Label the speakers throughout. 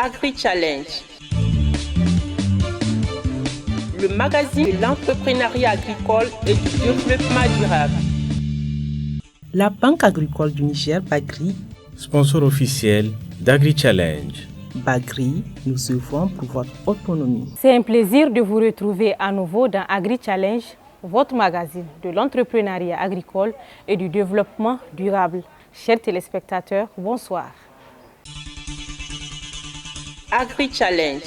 Speaker 1: Agri-Challenge, le magazine de l'entrepreneuriat agricole et du développement durable.
Speaker 2: La Banque agricole du Niger, Bagri,
Speaker 3: sponsor officiel d'Agri-Challenge.
Speaker 2: Bagri, nous œuvrons pour votre autonomie.
Speaker 4: C'est un plaisir de vous retrouver à nouveau dans Agri-Challenge, votre magazine de l'entrepreneuriat agricole et du développement durable. Chers téléspectateurs, bonsoir.
Speaker 1: Agri-Challenge.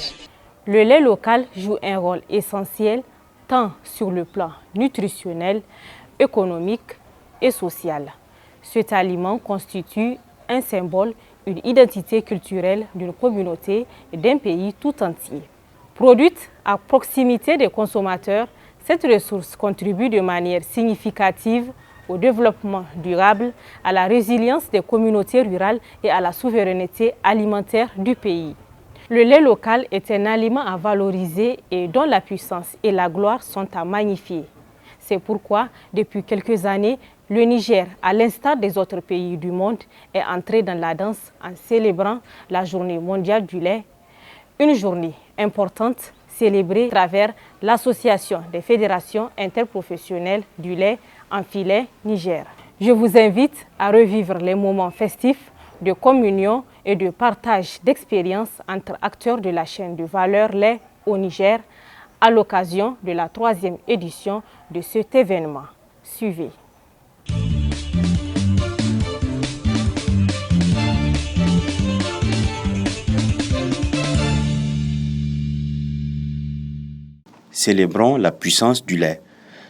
Speaker 4: Le lait local joue un rôle essentiel tant sur le plan nutritionnel, économique et social. Cet aliment constitue un symbole, une identité culturelle d'une communauté et d'un pays tout entier. Produite à proximité des consommateurs, cette ressource contribue de manière significative au développement durable, à la résilience des communautés rurales et à la souveraineté alimentaire du pays. Le lait local est un aliment à valoriser et dont la puissance et la gloire sont à magnifier. C'est pourquoi, depuis quelques années, le Niger, à l'instar des autres pays du monde, est entré dans la danse en célébrant la Journée mondiale du lait. Une journée importante célébrée à travers l'Association des fédérations interprofessionnelles du lait en filet Niger. Je vous invite à revivre les moments festifs de communion et de partage d'expériences entre acteurs de la chaîne de valeur lait au Niger à l'occasion de la 3e édition de cet événement. Suivez.
Speaker 5: Célébrons la puissance du lait.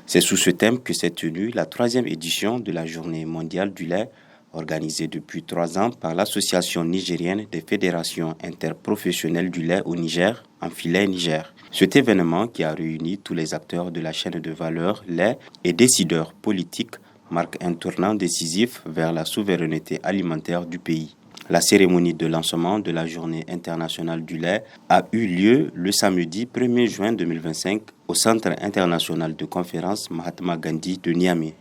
Speaker 5: C'est sous ce thème que s'est tenue la 3e édition de la Journée mondiale du lait, organisée depuis 3 ans par l'Association nigérienne des fédérations interprofessionnelles du lait au Niger, en filet Niger. Cet événement, qui a réuni tous les acteurs de la chaîne de valeur lait et décideurs politiques, marque un tournant décisif vers la souveraineté alimentaire du pays. La cérémonie de lancement de la Journée internationale du lait a eu lieu le samedi 1er juin 2025 au Centre international de conférence Mahatma Gandhi de Niamey.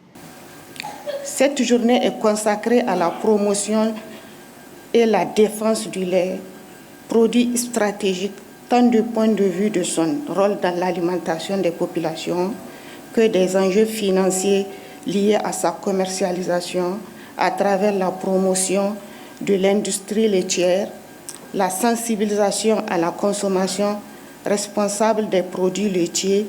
Speaker 6: Cette journée est consacrée à la promotion et la défense du lait, produit stratégique tant du point de vue de son rôle dans l'alimentation des populations que des enjeux financiers liés à sa commercialisation à travers la promotion de l'industrie laitière, la sensibilisation à la consommation responsable des produits laitiers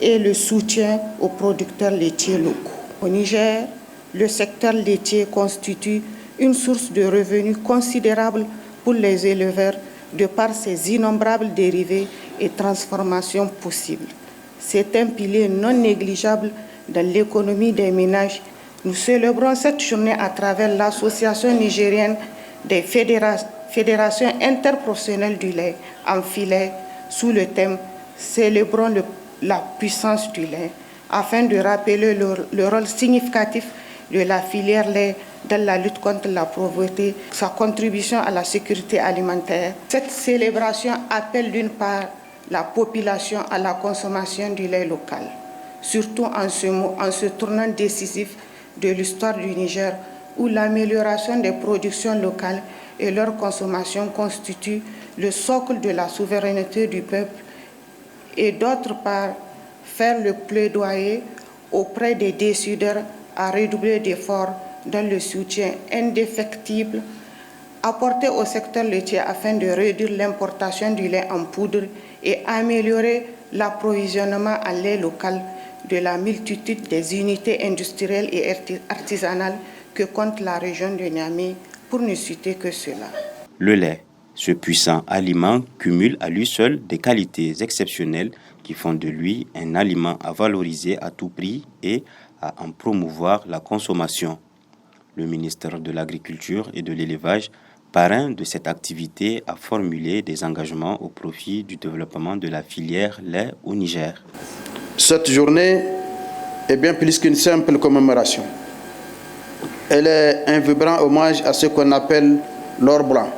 Speaker 6: et le soutien aux producteurs laitiers locaux. Au Niger, le secteur laitier constitue une source de revenus considérable pour les éleveurs de par ses innombrables dérivés et transformations possibles. C'est un pilier non négligeable dans l'économie des ménages. Nous célébrons cette journée à travers l'Association nigérienne des fédérations interprofessionnelles du lait en filet sous le thème « Célébrons la puissance du lait » afin de rappeler le rôle significatif de la filière lait dans la lutte contre la pauvreté, sa contribution à la sécurité alimentaire. Cette célébration appelle d'une part la population à la consommation du lait local, surtout en ce tournant décisif de l'histoire du Niger où l'amélioration des productions locales et leur consommation constituent le socle de la souveraineté du peuple, et d'autre part faire le plaidoyer auprès des décideurs à redoubler d'efforts dans le soutien indéfectible apporté au secteur laitier afin de réduire l'importation du lait en poudre et améliorer l'approvisionnement en lait local de la multitude des unités industrielles et artisanales que compte la région de Niamey, pour ne citer que cela.
Speaker 5: Le lait, ce puissant aliment, cumule à lui seul des qualités exceptionnelles qui font de lui un aliment à valoriser à tout prix et à en promouvoir la consommation. Le ministère de l'Agriculture et de l'Élevage, parrain de cette activité, a formulé des engagements au profit du développement de la filière lait au Niger.
Speaker 7: Cette journée est bien plus qu'une simple commémoration. Elle est un vibrant hommage à ce qu'on appelle l'or blanc,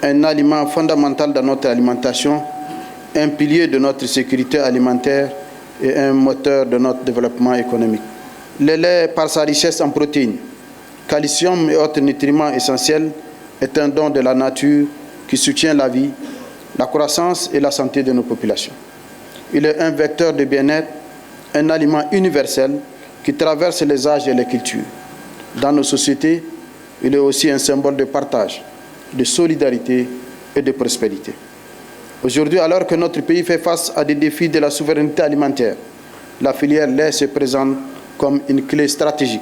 Speaker 7: un aliment fondamental dans notre alimentation, un pilier de notre sécurité alimentaire et un moteur de notre développement économique. Le lait, par sa richesse en protéines, calcium et autres nutriments essentiels, est un don de la nature qui soutient la vie, la croissance et la santé de nos populations. Il est un vecteur de bien-être, un aliment universel qui traverse les âges et les cultures. Dans nos sociétés, il est aussi un symbole de partage, de solidarité et de prospérité. Aujourd'hui, alors que notre pays fait face à des défis de la souveraineté alimentaire, la filière lait se présente comme une clé stratégique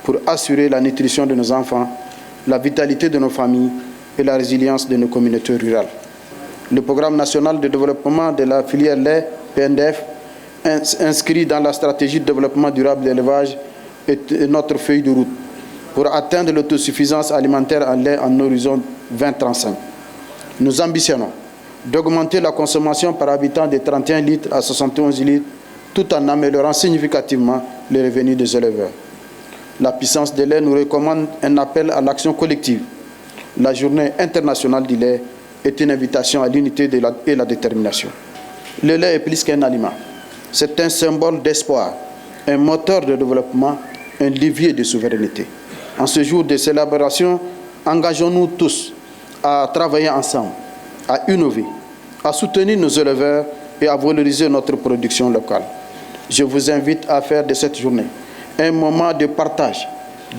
Speaker 7: pour assurer la nutrition de nos enfants, la vitalité de nos familles et la résilience de nos communautés rurales. Le Programme national de développement de la filière lait, PNDF, inscrit dans la stratégie de développement durable de l'élevage est notre feuille de route pour atteindre l'autosuffisance alimentaire en lait en horizon 2035. Nous ambitionnons d'augmenter la consommation par habitant de 31 litres à 71 litres tout en améliorant significativement les revenus des éleveurs. La puissance du lait nous recommande un appel à l'action collective. La journée internationale du lait est une invitation à l'unité et la détermination. Le lait est plus qu'un aliment. C'est un symbole d'espoir, un moteur de développement, un levier de souveraineté. En ce jour de célébration, engageons-nous tous à travailler ensemble, à innover, à soutenir nos éleveurs et à valoriser notre production locale. Je vous invite à faire de cette journée un moment de partage,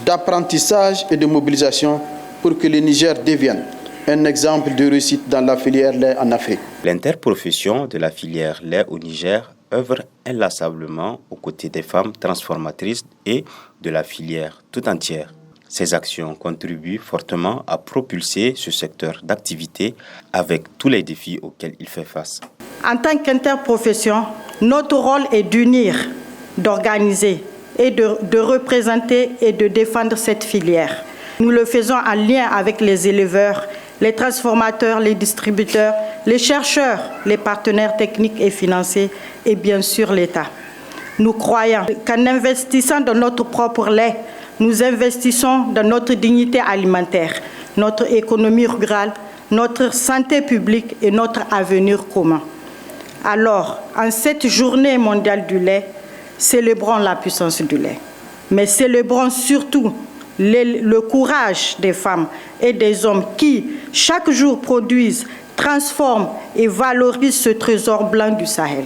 Speaker 7: d'apprentissage et de mobilisation pour que le Niger devienne un exemple de réussite dans la filière lait en Afrique.
Speaker 5: L'interprofession de la filière lait au Niger œuvre inlassablement aux côtés des femmes transformatrices et de la filière tout entière. Ces actions contribuent fortement à propulser ce secteur d'activité avec tous les défis auxquels il fait face.
Speaker 6: En tant qu'interprofession, notre rôle est d'unir, d'organiser et de représenter et de défendre cette filière. Nous le faisons en lien avec les éleveurs, les transformateurs, les distributeurs, les chercheurs, les partenaires techniques et financiers et bien sûr l'État. Nous croyons qu'en investissant dans notre propre lait, nous investissons dans notre dignité alimentaire, notre économie rurale, notre santé publique et notre avenir commun. Alors, en cette journée mondiale du lait, célébrons la puissance du lait, mais célébrons surtout le courage des femmes et des hommes qui, chaque jour, produisent, transforment et valorisent ce trésor blanc du Sahel.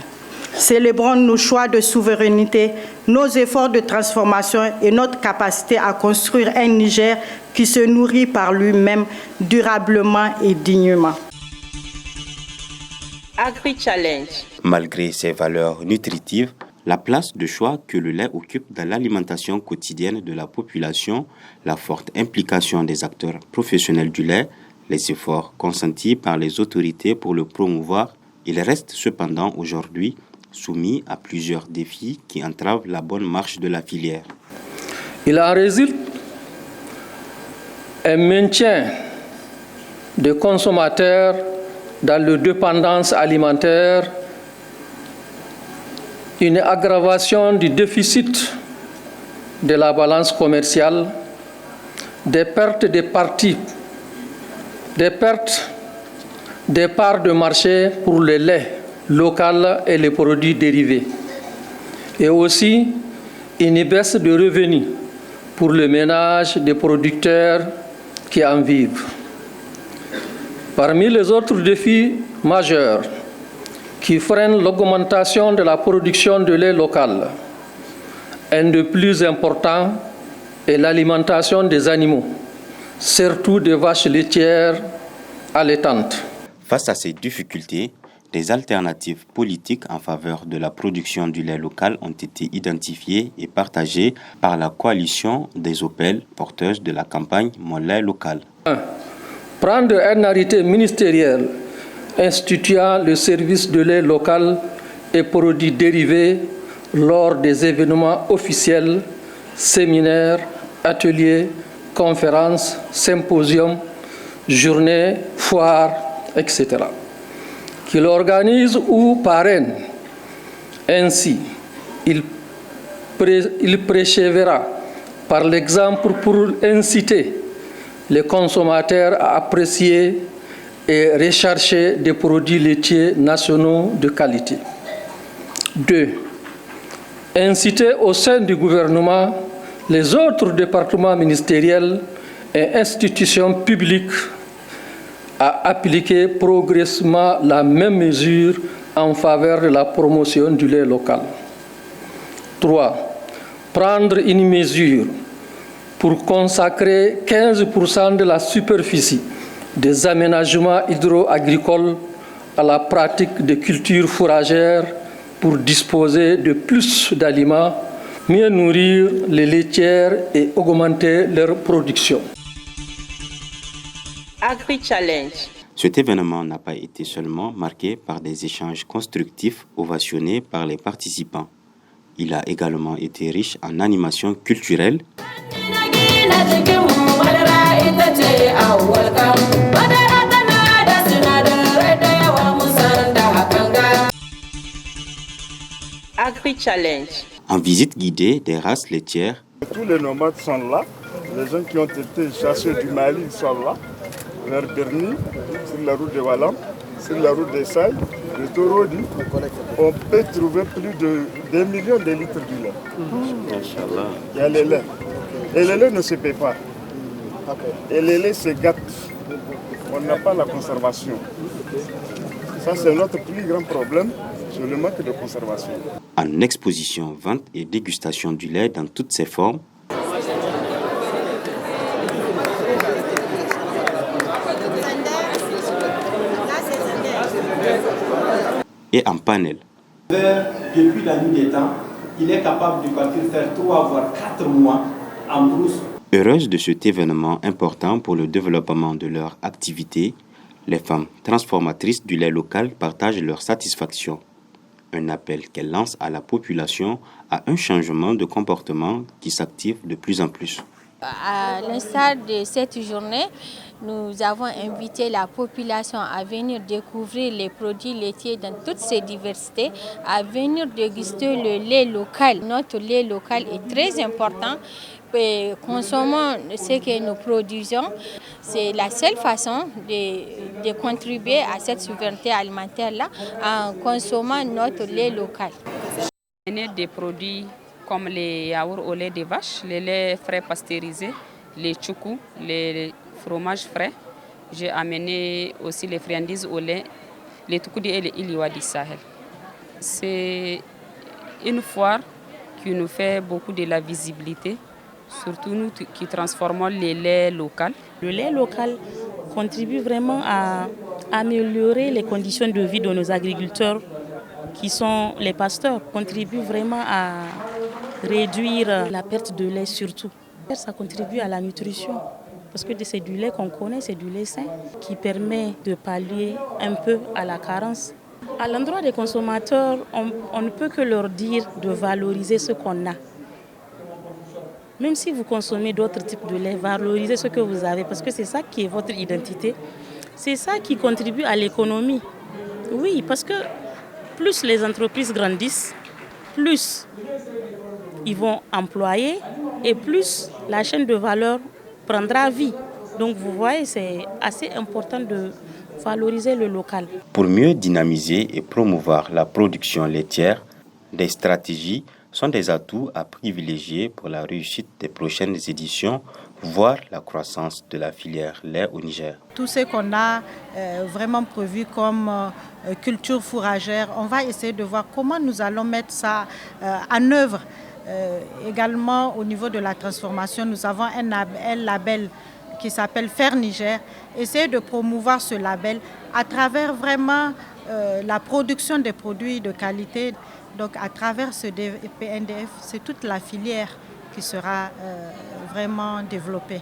Speaker 6: Célébrons nos choix de souveraineté, nos efforts de transformation et notre capacité à construire un Niger qui se nourrit par lui-même durablement et dignement.
Speaker 1: Agri-Challenge.
Speaker 5: Malgré ses valeurs nutritives, la place de choix que le lait occupe dans l'alimentation quotidienne de la population, la forte implication des acteurs professionnels du lait, les efforts consentis par les autorités pour le promouvoir, il reste cependant aujourd'hui soumis à plusieurs défis qui entravent la bonne marche de la filière.
Speaker 8: Il en résulte un maintien des consommateurs dans leur dépendance alimentaire, une aggravation du déficit de la balance commerciale, des pertes des parts de marché pour le lait local et les produits dérivés, et aussi une baisse de revenus pour le ménage des producteurs qui en vivent. Parmi les autres défis majeurs qui freinent l'augmentation de la production de lait local, un des plus importants est l'alimentation des animaux, surtout des vaches laitières allaitantes.
Speaker 5: Face à ces difficultés, des alternatives politiques en faveur de la production du lait local ont été identifiées et partagées par la coalition des OPEL porteuses de la campagne Mon lait local.
Speaker 8: 1. Prendre un arrêté ministériel instituant le service de lait local et produits dérivés lors des événements officiels, séminaires, ateliers, conférences, symposiums, journées, foires, etc. Qu'il organise ou parraine. Ainsi, il persévérera par l'exemple pour inciter les consommateurs à apprécier et rechercher des produits laitiers nationaux de qualité. 2. Inciter au sein du gouvernement les autres départements ministériels et institutions publiques à appliquer progressivement la même mesure en faveur de la promotion du lait local. 3. Prendre une mesure pour consacrer 15% de la superficie des aménagements hydro-agricoles à la pratique de cultures fourragères pour disposer de plus d'aliments, mieux nourrir les laitières et augmenter leur production.
Speaker 1: Agri-Challenge.
Speaker 5: Cet événement n'a pas été seulement marqué par des échanges constructifs ovationnés par les participants. Il a également été riche en animations culturelles,
Speaker 1: Agri-Challenge.
Speaker 5: en visite guidée des races laitières.
Speaker 9: Tous les nomades sont là. Les gens qui ont été chassés du Mali sont là. Vers Berni, sur la route de Walam, sur la route des Sailles, de Torodi, on peut trouver plus de 2 millions de litres de lait. Il y a le lait. Et le lait ne se paie pas. Et le lait se gâte. On n'a pas la conservation. Ça, c'est notre plus grand problème, c'est le manque de conservation.
Speaker 5: En exposition, vente et dégustation du lait dans toutes ses formes, et en panel.
Speaker 10: Depuis la nuit des temps, il est capable de faire 3 voire 4 mois en brousse.
Speaker 5: Heureuses de cet événement important pour le développement de leur activité, les femmes transformatrices du lait local partagent leur satisfaction. Un appel qu'elles lancent à la population à un changement de comportement qui s'active de plus en plus.
Speaker 11: À l'instar de cette journée, nous avons invité la population à venir découvrir les produits laitiers dans toutes ses diversités, à venir déguster le lait local. Notre lait local est très important. Consommons ce que nous produisons. C'est la seule façon de contribuer à cette souveraineté alimentaire-là en consommant notre lait local.
Speaker 12: Des produits comme les yaourts au lait de vache, les laits frais pasteurisés, les tchoukou, les fromages frais. J'ai amené aussi les friandises au lait, les toukoudi et les iliwa du Sahel. C'est une foire qui nous fait beaucoup de la visibilité, surtout nous qui transformons les laits locaux.
Speaker 13: Le lait local contribue vraiment à améliorer les conditions de vie de nos agriculteurs qui sont les pasteurs, contribue vraiment à réduire la perte de lait surtout. Ça contribue à la nutrition parce que c'est du lait qu'on connaît, c'est du lait sain qui permet de pallier un peu à la carence. À l'endroit des consommateurs, on ne peut que leur dire de valoriser ce qu'on a. Même si vous consommez d'autres types de lait, valorisez ce que vous avez parce que c'est ça qui est votre identité. C'est ça qui contribue à l'économie. Oui, parce que plus les entreprises grandissent, plus ils vont employer et plus la chaîne de valeur prendra vie. Donc vous voyez, c'est assez important de valoriser le local.
Speaker 5: Pour mieux dynamiser et promouvoir la production laitière, des stratégies sont des atouts à privilégier pour la réussite des prochaines éditions, voire la croissance de la filière lait au Niger.
Speaker 14: Tout ce qu'on a vraiment prévu comme culture fourragère, on va essayer de voir comment nous allons mettre ça en œuvre. Également au niveau de la transformation, nous avons un label qui s'appelle Faire Niger. Essayer de promouvoir ce label à travers vraiment la production des produits de qualité. Donc à travers ce PNDF, c'est toute la filière qui sera vraiment développée.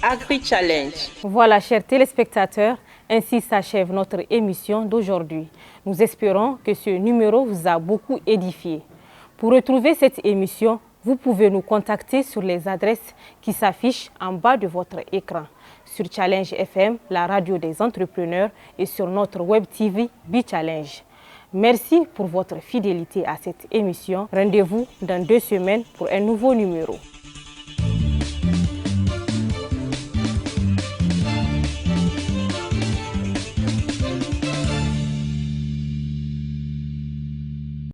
Speaker 1: Agri-Challenge.
Speaker 4: Voilà, chers téléspectateurs, ainsi s'achève notre émission d'aujourd'hui. Nous espérons que ce numéro vous a beaucoup édifié. Pour retrouver cette émission, vous pouvez nous contacter sur les adresses qui s'affichent en bas de votre écran, sur Challenge FM, la radio des entrepreneurs, et sur notre web TV B-Challenge. Merci pour votre fidélité à cette émission. Rendez-vous dans 2 semaines pour un nouveau numéro.